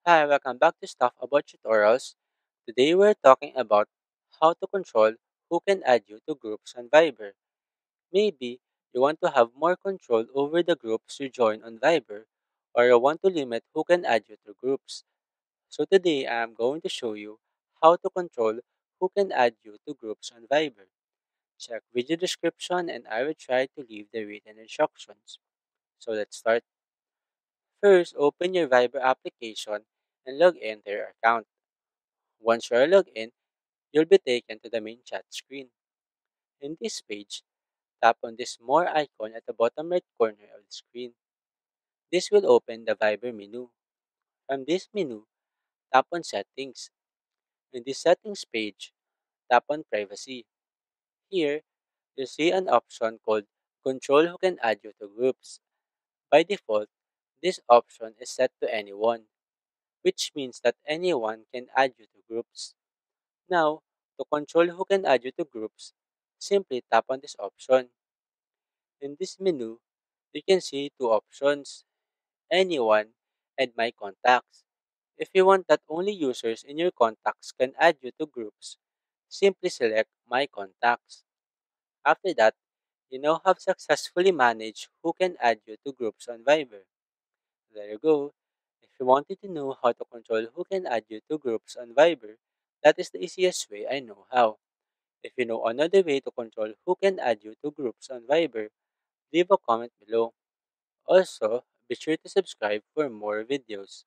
Hi, welcome back to Stuff About Tutorials. Today we're talking about how to control who can add you to groups on Viber. Maybe you want to have more control over the groups you join on Viber, or you want to limit who can add you to groups. So today I'm going to show you how to control who can add you to groups on Viber. Check video description and I will try to leave the written instructions. So let's start. First, open your Viber application and log in to your account. Once you are logged in, you'll be taken to the main chat screen. In this page, tap on this More icon at the bottom right corner of the screen. This will open the Viber menu. From this menu, tap on Settings. In this Settings page, tap on Privacy. Here, you'll see an option called Control Who Can Add You to Groups. By default, this option is set to anyone, which means that anyone can add you to groups. Now, to control who can add you to groups, simply tap on this option. In this menu, you can see two options, anyone and my contacts. If you want that only users in your contacts can add you to groups, simply select my contacts. After that, you now have successfully managed who can add you to groups on Viber. There you go. If you wanted to know how to control who can add you to groups on Viber, that is the easiest way I know how. If you know another way to control who can add you to groups on Viber, leave a comment below. Also, be sure to subscribe for more videos.